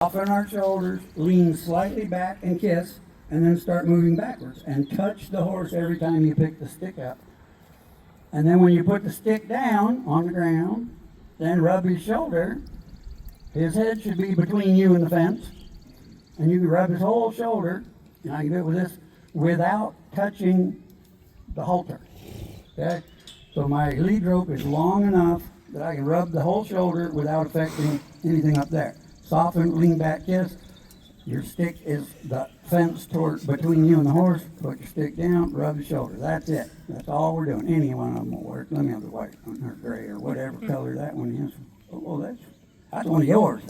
Soften our shoulders, lean slightly back and kiss, and then start moving backwards. And touch the horse every time you pick the stick up. And then when you put the stick down on the ground, then rub his shoulder. His head should be between you and the fence. And you can rub his whole shoulder, and I can do it with this, without touching the halter. Okay? So my lead rope is long enough that I can rub the whole shoulder without affecting anything up there. Soften, lean back, kiss. Your stick is the fence toward between you and the horse. Put your stick down, rub the shoulder. That's it. That's all we're doing. Any one of them will work. Let me have the white one or gray or whatever color that one is. Oh, that's one of yours.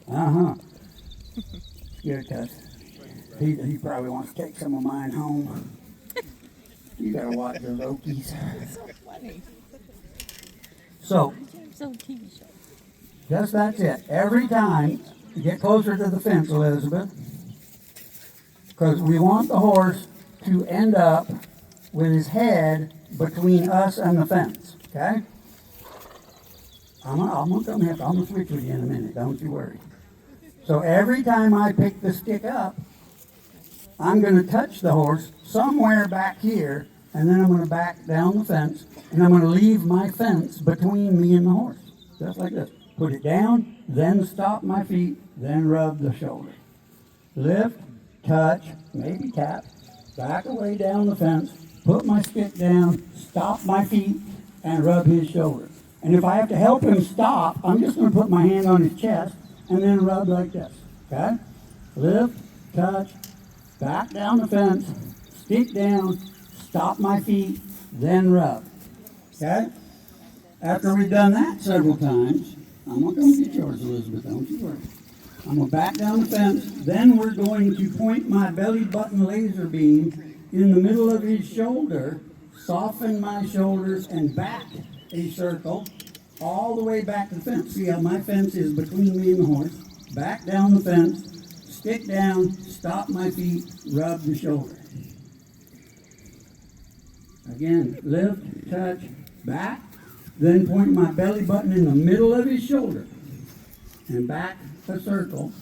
Uh-huh. Good, cuz he probably wants to take some of mine home. You gotta watch those Okies. So funny. So, So TV show. just that's it. Every time you get closer to the fence, Elizabeth, because we want the horse to end up with his head between us and the fence. Okay? I'm gonna switch with you in a minute. Don't you worry. So every time I pick the stick up, I'm going to touch the horse somewhere back here, and then I'm going to back down the fence, and I'm going to leave my fence between me and the horse. Just like this. Put it down, then stop my feet, then rub the shoulder. Lift, touch, maybe tap, back away down the fence, put my stick down, stop my feet, and rub his shoulder. And if I have to help him stop, I'm just going to put my hand on his chest and then rub like this. Okay? Lift, touch, back down the fence, stick down, stop my feet, then rub. Okay? After we've done that several times, I'm going to come get yours, Elizabeth, don't you worry. I'm going to back down the fence, then we're going to point my belly button laser beam in the middle of his shoulder, soften my shoulders, and back a circle all the way back to the fence. See how my fence is between me and the horse. Back down the fence, stick down, stop my feet, rub the shoulder. Again, lift, touch, back, then point my belly button in the middle of his shoulder and back a circle,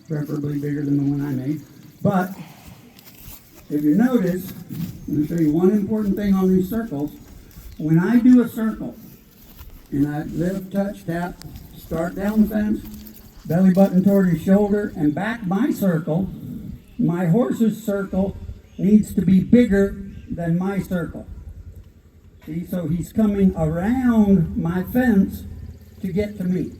preferably bigger than the one I made. But if you notice, I'm going to show you one important thing on these circles. When I do a circle, and I lift, touch, tap, start down the fence, belly button toward his shoulder, and back my circle, my horse's circle needs to be bigger than my circle. See, so he's coming around my fence to get to me.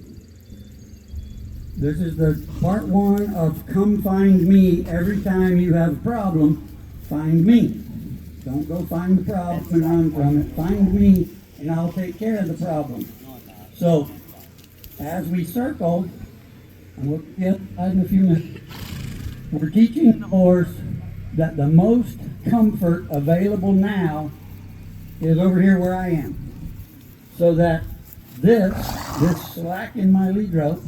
This is the part one of come find me. Every time you have a problem, find me. Don't go find the problem and run from it. Find me, and I'll take care of the problem. So, as we circle, and we'll get in a few minutes, we're teaching the horse that the most comfort available now is over here where I am. So that this slack in my lead rope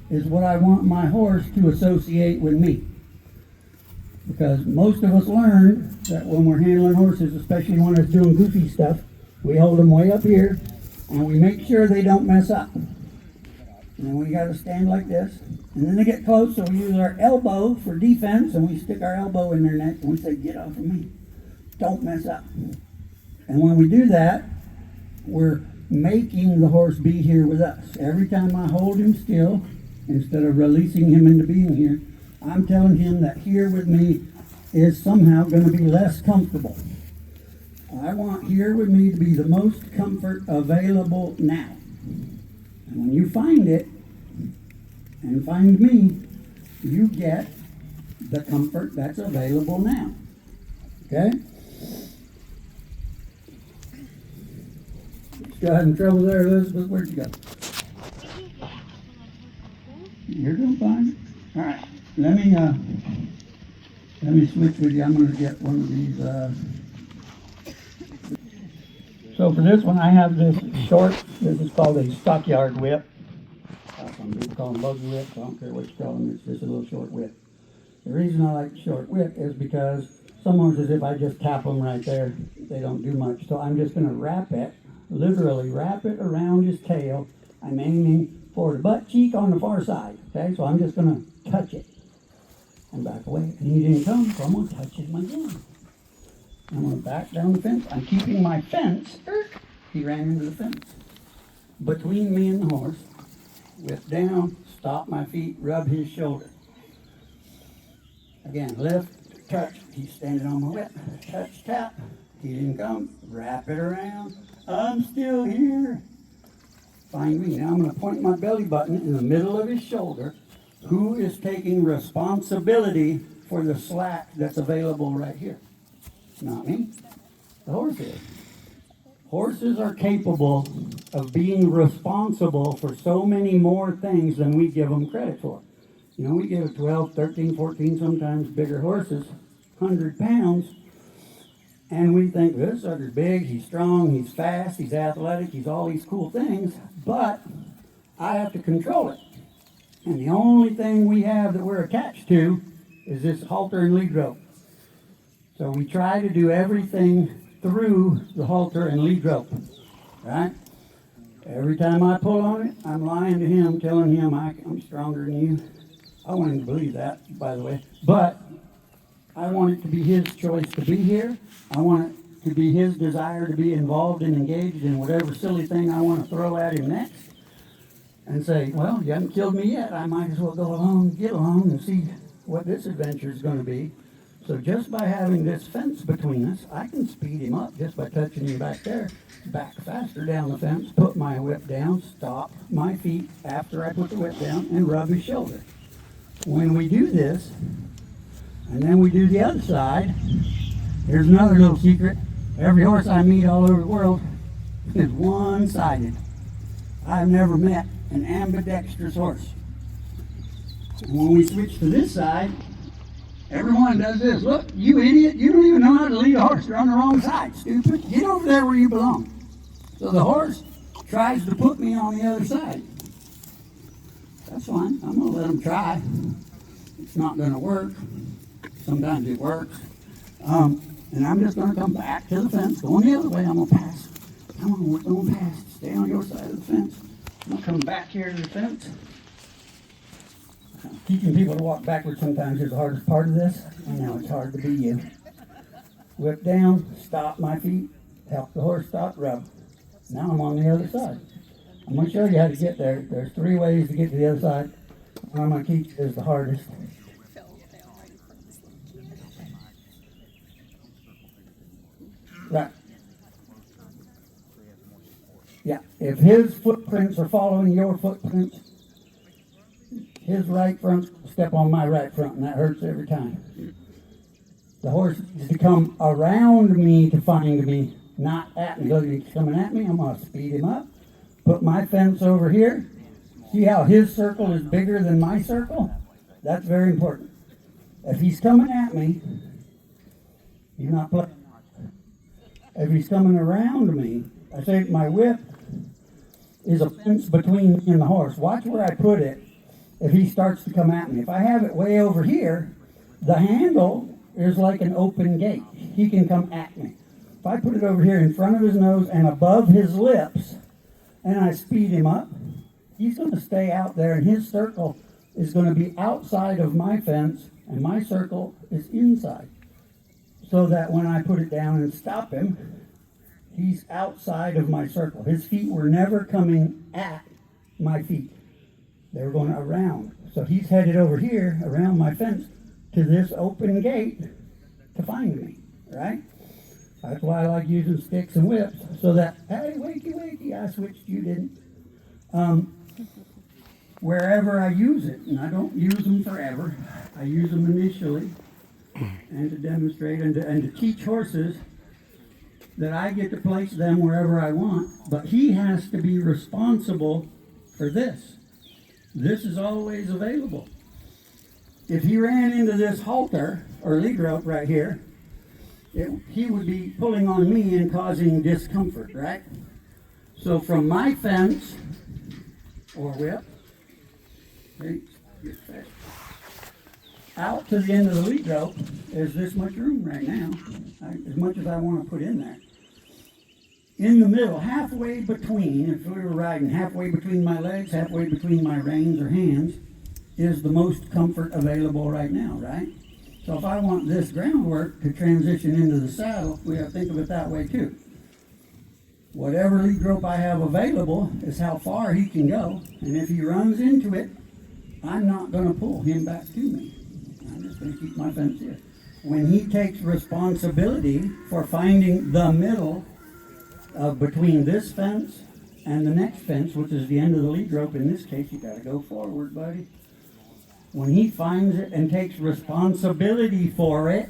is what I want my horse to associate with me. Because most of us learn that when we're handling horses, especially when it's doing goofy stuff, we hold them way up here and we make sure they don't mess up. And then we got to stand like this. And then they get close, so we use our elbow for defense, and we stick our elbow in their neck and we say, get off of me. Don't mess up. And when we do that, we're making the horse be here with us. Every time I hold him still, instead of releasing him into being here, I'm telling him that here with me is somehow going to be less comfortable. I want here with me to be the most comfort available now. And when you find it, and find me, you get the comfort that's available now. Okay? Still having trouble there, Elizabeth? Where'd you go? You're doing fine. All right. Let me switch with you. I'm going to get one of these. So for this one, I have this short. This is called a stockyard whip. Some people call them buggy whips. I don't care what you call them. It's just a little short whip. The reason I like short whip is because some horses, if I just tap them right there, they don't do much. So I'm just going to wrap it, literally wrap it around his tail. I'm aiming for the butt cheek on the far side. Okay, so I'm just gonna touch it and back away. And he didn't come, so I'm gonna touch him again. I'm gonna back down the fence. I'm keeping my fence. He ran into the fence. Between me and the horse, whip down, stop my feet, rub his shoulder. Again, lift, touch. He's standing on my whip. Touch, tap. He didn't come. Wrap it around. I'm still here. Find me. Now I'm going to point my belly button in the middle of his shoulder. Who is taking responsibility for the slack that's available right here? Not me. The horse is. Horses are capable of being responsible for so many more things than we give them credit for. You know, we give 12, 13, 14, sometimes bigger horses, 100 pounds, and we think, this sucker's big, he's strong, he's fast, he's athletic, he's all these cool things, but I have to control it. And the only thing we have that we're attached to is this halter and lead rope. So we try to do everything through the halter and lead rope, right? Every time I pull on it, I'm lying to him, telling him I'm stronger than you. I want him to believe that, by the way. But I want it to be his choice to be here. I want it to be his desire to be involved and engaged in whatever silly thing I want to throw at him next. And say, well, you haven't killed me yet. I might as well go along, get along, and see what this adventure is going to be. So just by having this fence between us, I can speed him up just by touching him back there, back faster down the fence, put my whip down, stop my feet after I put the whip down, and rub his shoulder. When we do this, and then we do the other side, here's another little secret. Every horse I meet all over the world is one-sided. I've never met an ambidextrous horse. And when we switch to this side, everyone does this. Look, you idiot, you don't even know how to lead a horse. You're on the wrong side, stupid. Get over there where you belong. So the horse tries to put me on the other side. That's fine. I'm going to let him try. It's not going to work. Sometimes it works. And I'm just going to come back to the fence, going the other way. I'm going to pass. Come on, we're going past. Stay on your side of the fence. I'm going to come back here to the fence. Teaching people to walk backwards sometimes is the hardest part of this. I know it's hard to be you. Whip down, stop my feet, help the horse stop, rub. Now I'm on the other side. I'm going to show you how to get there. There's 3 ways to get to the other side. One I'm going to teach is the hardest. Right. Yeah, if his footprints are following your footprints, his right front step on my right front, and that hurts every time. The horse needs to come around me to find me, not at me. Look, he's coming at me, I'm going to speed him up. Put my fence over here. See how his circle is bigger than my circle? That's very important. If he's coming at me, he's not playing. If he's coming around me, I say my whip is a fence between me and the horse. Watch where I put it if he starts to come at me. If I have it way over here, the handle is like an open gate. He can come at me. If I put it over here in front of his nose and above his lips, and I speed him up, he's going to stay out there, and his circle is going to be outside of my fence, and my circle is inside. So that when I put it down and stop him, he's outside of my circle. His feet were never coming at my feet. They were going around. So he's headed over here, around my fence, to this open gate to find me, right? That's why I like using sticks and whips, so that, hey, wakey, wakey, I switched, you didn't. Wherever I use it, and I don't use them forever, I use them initially, and to demonstrate and to teach horses that I get to place them wherever I want, but he has to be responsible for this. This is always available. If he ran into this halter or lead rope right here, he would be pulling on me and causing discomfort, right? So from my fence or whip, out to the end of the lead rope is this much room right now, as much as I want to put in there. in the middle, halfway between, if we were riding, halfway between my legs, halfway between my reins or hands, is the most comfort available right now, right? So if I want this groundwork to transition into the saddle, we have to think of it that way too. Whatever lead rope I have available is how far he can go, and if he runs into it, I'm not going to pull him back to me. I'm just going to keep my fence here. When he takes responsibility for finding the middle of between this fence and the next fence, which is the end of the lead rope, in this case, you got to go forward, buddy. When he finds it and takes responsibility for it,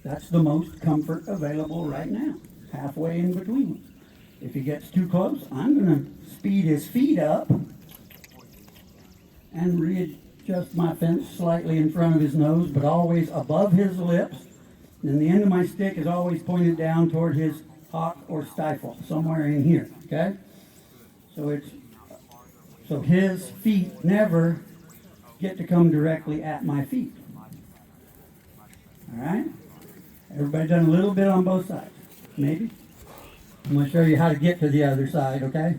that's the most comfort available right now, halfway in between. If he gets too close, I'm going to speed his feet up and readjust my fence slightly in front of his nose, but always above his lips. And the end of my stick is always pointed down toward his hock or stifle, somewhere in here, okay? So his feet never get to come directly at my feet. All right? Everybody done a little bit on both sides, maybe? I'm going to show you how to get to the other side, okay?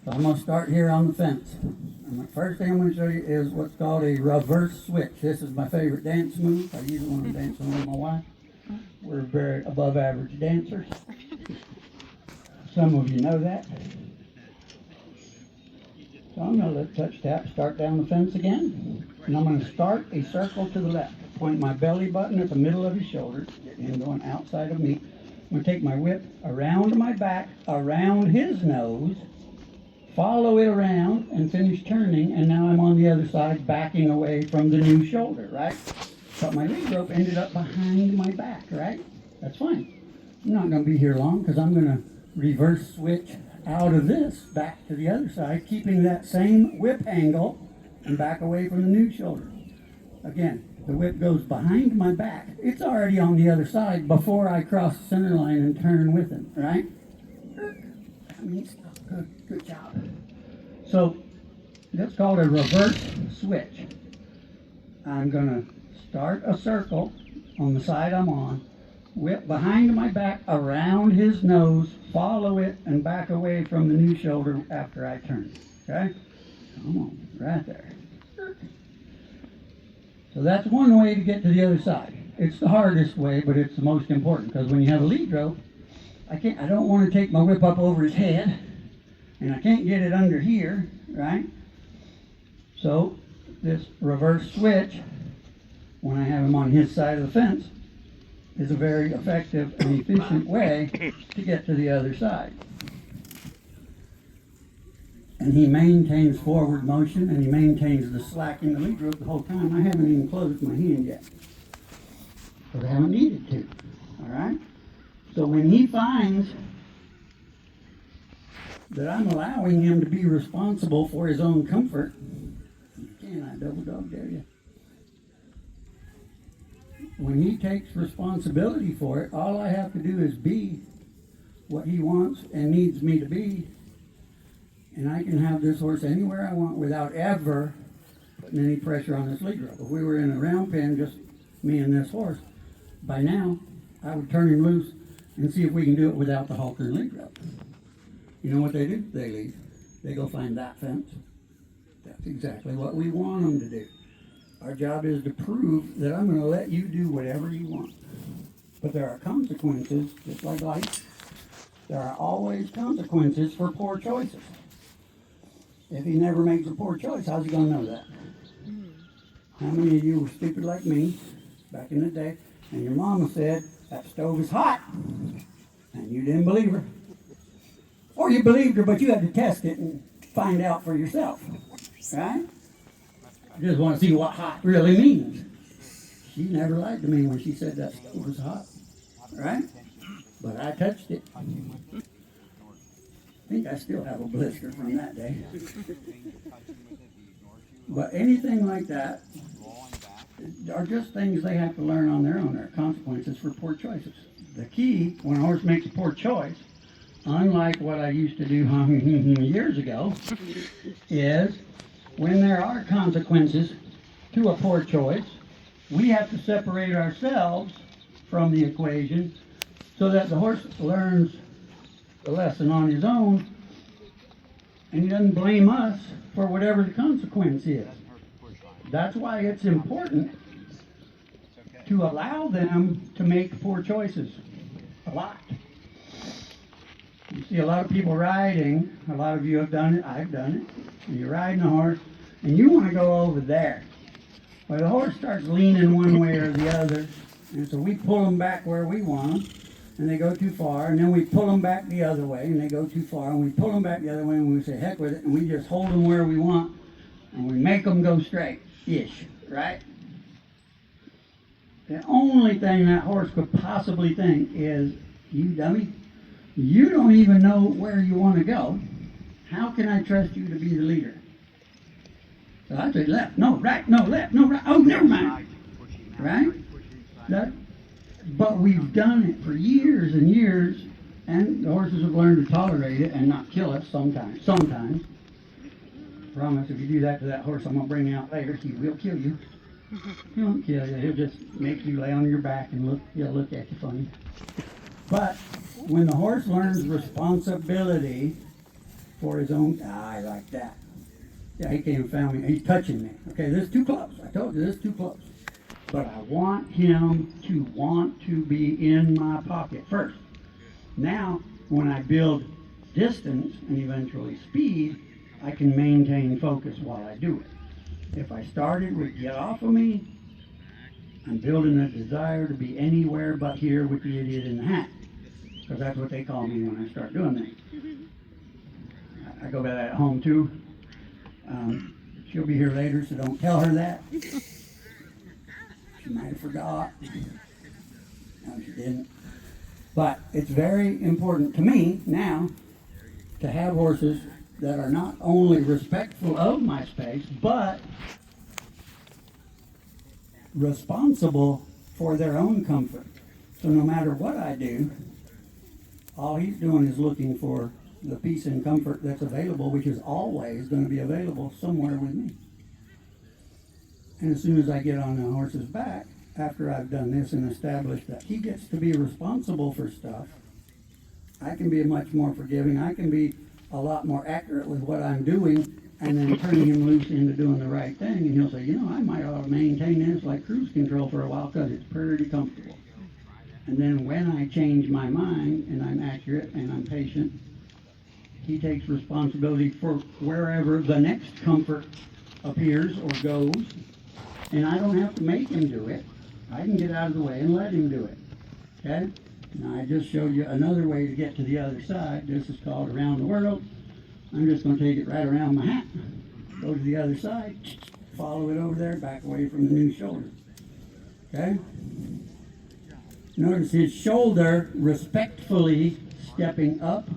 So I'm going to start here on the fence. And the first thing I'm going to show you is what's called a reverse switch. This is my favorite dance move. I usually want to dance with my wife. We're very above average dancers. Some of you know that. So I'm going to let touch tap start down the fence again. And I'm going to start a circle to the left. Point my belly button at the middle of his shoulders. Get him going outside of me. I'm going to take my whip around my back, around his nose, follow it around, and finish turning. And now I'm on the other side, backing away from the new shoulder, right? But my lead rope ended up behind my back, right? That's fine. I'm not going to be here long because I'm going to reverse switch out of this back to the other side, keeping that same whip angle and back away from the new shoulder. Again, the whip goes behind my back. It's already on the other side before I cross the center line and turn with him, right? That means good job. So that's called a reverse switch. I'm going to start a circle on the side I'm on, whip behind my back around his nose, follow it, and back away from the new shoulder after I turn. Okay? Come on, right there. So that's one way to get to the other side. It's the hardest way, but it's the most important, because when you have a lead rope, I don't want to take my whip up over his head, and I can't get it under here, right? So this reverse switch, when I have him on his side of the fence, is a very effective and efficient way to get to the other side. And he maintains forward motion, and he maintains the slack in the lead rope the whole time. I haven't even closed my hand yet, because I haven't needed to. All right? So when he finds that I'm allowing him to be responsible for his own comfort, can I double dog dare you? When he takes responsibility for it, all I have to do is be what he wants and needs me to be, and I can have this horse anywhere I want without ever putting any pressure on this lead rope. If we were in a round pen, just me and this horse, by now I would turn him loose and see if we can do it without the halter and lead rope. You know what they do? They leave. They go find that fence. That's exactly what we want them to do. Our job is to prove that I'm going to let you do whatever you want. But there are consequences, just like life. There are always consequences for poor choices. If he never makes a poor choice, how's he going to know that? How many of you were stupid like me back in the day, and your mama said, that stove is hot, and you didn't believe her? Or you believed her, but you had to test it and find out for yourself, right? I just want to see what hot really means. She never lied to me when she said that stove was hot, right? But I touched it. I think I still have a blister from that day. But anything like that are just things they have to learn on their own. There are consequences for poor choices. The key, when a horse makes a poor choice, unlike what I used to do years ago, is when there are consequences to a poor choice, we have to separate ourselves from the equation so that the horse learns the lesson on his own, and he doesn't blame us for whatever the consequence is. That's why it's important to allow them to make poor choices. A lot. You see a lot of people riding, a lot of you have done it, I've done it, and you're riding a horse, and you want to go over there. Well, the horse starts leaning one way or the other, and so we pull them back where we want them, and they go too far, and then we pull them back the other way, and they go too far, and we pull them back the other way, and we say, heck with it, and we just hold them where we want, and we make them go straight-ish, right? The only thing that horse could possibly think is, you dummy, you don't even know where you want to go. How can I trust you to be the leader? So I say left, no, right, no, left, no, right. Oh, never mind. Right? But we've done it for years and years, and the horses have learned to tolerate it and not kill us sometimes. Sometimes. Promise, if you do that to that horse I'm going to bring out later, he will kill you. He won't kill you. He'll just make you lay on your back and he'll look at you funny. But when the horse learns responsibility for his own, I like that. Yeah, he came and found me. He's touching me. Okay, this is too close. I told you this is too close. But I want him to want to be in my pocket first. Now, when I build distance and eventually speed, I can maintain focus while I do it. If I started with get off of me, I'm building a desire to be anywhere but here with the idiot in the hat. Because that's what they call me when I start doing that. I go by that at home too. She'll be here later, so don't tell her that. She might have forgot. No, she didn't. But it's very important to me now to have horses that are not only respectful of my space, but responsible for their own comfort. So no matter what I do, all he's doing is looking for the peace and comfort that's available, which is always going to be available somewhere with me. And as soon as I get on the horse's back, after I've done this and established that he gets to be responsible for stuff, I can be much more forgiving. I can be a lot more accurate with what I'm doing, and then turning him loose into doing the right thing. And he'll say, you know, I might ought to maintain this like cruise control for a while because it's pretty comfortable. And then when I change my mind and I'm accurate and I'm patient, he takes responsibility for wherever the next comfort appears or goes. And I don't have to make him do it. I can get out of the way and let him do it. Okay? Now I just showed you another way to get to the other side. This is called around the world. I'm just going to take it right around my hat. Go to the other side. Follow it over there. Back away from the new shoulder. Okay? Notice his shoulder respectfully stepping up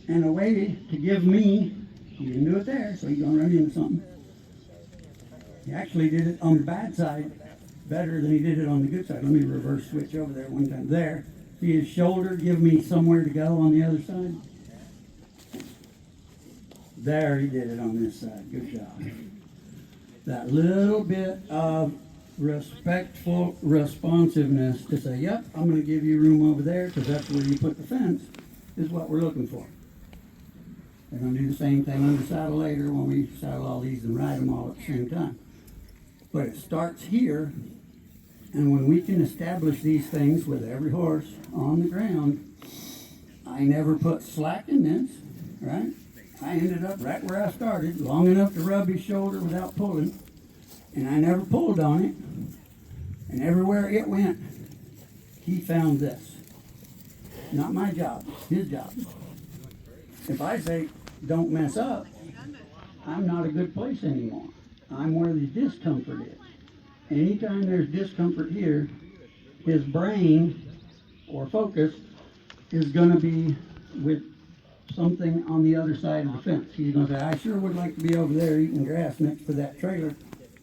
and away to give me. He didn't do it there, so he's going to run into something. He actually did it on the bad side better than he did it on the good side. Let me reverse switch over there one time. There. See his shoulder give me somewhere to go on the other side? There, he did it on this side. Good job. That little bit of respectful responsiveness to say, yep, I'm going to give you room over there because that's where you put the fence, is what we're looking for. They're going to do the same thing on the saddle later when we saddle all these and ride them all at the same time. But it starts here, and when we can establish these things with every horse on the ground, I never put slack in this, right? I ended up right where I started, long enough to rub his shoulder without pulling, and I never pulled on it, and everywhere it went, he found this. Not my job, his job. If I say, don't mess up, I'm not a good place anymore. I'm where the discomfort is. Anytime there's discomfort here, his brain or focus is going to be with something on the other side of the fence. He's going to say, I sure would like to be over there eating grass next to that trailer.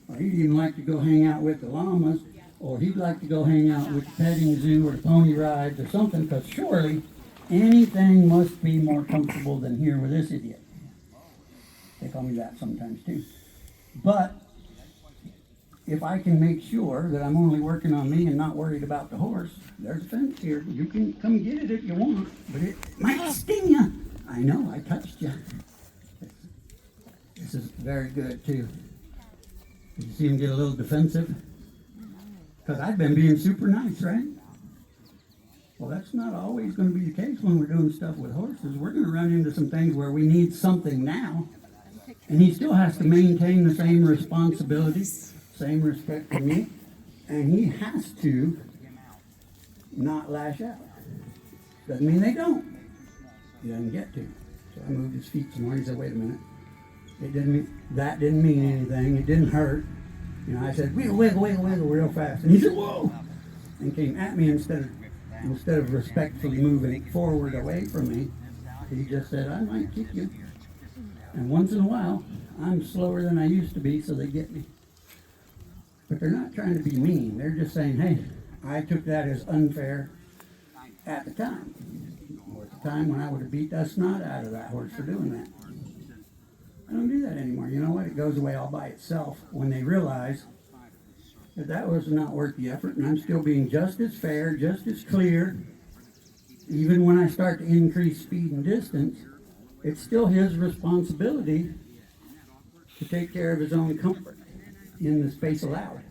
Or he'd even like to go hang out with the llamas. Or he'd like to go hang out with the petting zoo or the pony rides or something. Because surely anything must be more comfortable than here with this idiot. They call me that sometimes too. But if I can make sure that I'm only working on me and not worried about the horse, there's a fence here. You can come get it if you want, but it might sting you. I know, I touched you. This is very good too. Did you see him get a little defensive? Because I've been being super nice, right? Well, that's not always going to be the case when we're doing stuff with horses. We're going to run into some things where we need something now, and he still has to maintain the same responsibility, same respect for me, and he has to not lash out. Doesn't mean they don't. He doesn't get to. So I moved his feet some more. He said, "Wait a minute. That didn't mean anything. It didn't hurt." You know, I said, "Wiggle, wiggle, wiggle, wiggle," real fast, and he said, "Whoa!" and came at me instead of respectfully moving forward away from me. He just said, "I might kick you." And once in a while, I'm slower than I used to be, so they get me. But they're not trying to be mean. They're just saying, "Hey, I took that as unfair at the time. Or at the time when I would have beat the snot out of that horse for doing that." I don't do that anymore. You know what? It goes away all by itself when they realize that was not worth the effort, and I'm still being just as fair, just as clear. Even when I start to increase speed and distance, it's still his responsibility to take care of his own comfort in the space allowed.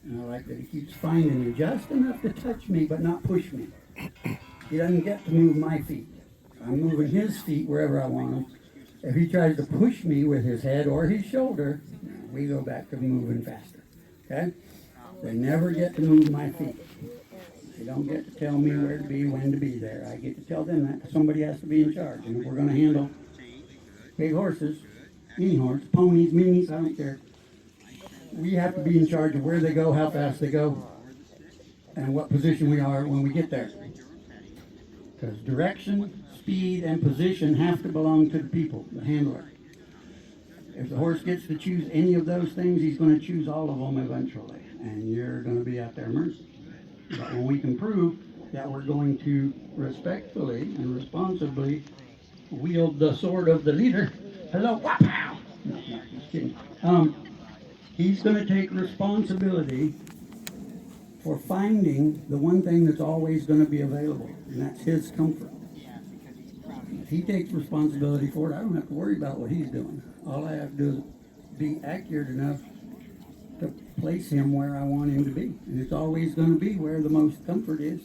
And I like that he keeps finding me just enough to touch me, but not push me. He doesn't get to move my feet. I'm moving his feet wherever I want them. If he tries to push me with his head or his shoulder, we go back to moving faster. Okay? They never get to move my feet. They don't get to tell me where to be, when to be there. I get to tell them that, 'cause somebody has to be in charge. And if we're going to handle big horses, any horse, ponies, minis, I don't care. We have to be in charge of where they go, how fast they go, and what position we are when we get there. Because direction, speed, and position have to belong to the people, the handler. If the horse gets to choose any of those things, he's going to choose all of them eventually, and you're going to be at their mercy. But when we can prove that we're going to respectfully and responsibly wield the sword of the leader, hello, wow! No, just kidding. He's going to take responsibility for finding the one thing that's always going to be available, and that's his comfort. If he takes responsibility for it, I don't have to worry about what he's doing. All I have to do is be accurate enough to place him where I want him to be. And it's always going to be where the most comfort is.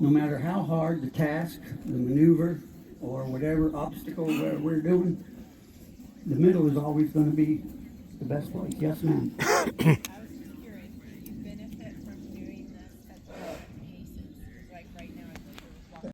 No matter how hard the task, the maneuver, or whatever obstacle we're doing, the middle is always going to be the best place. Yes, ma'am.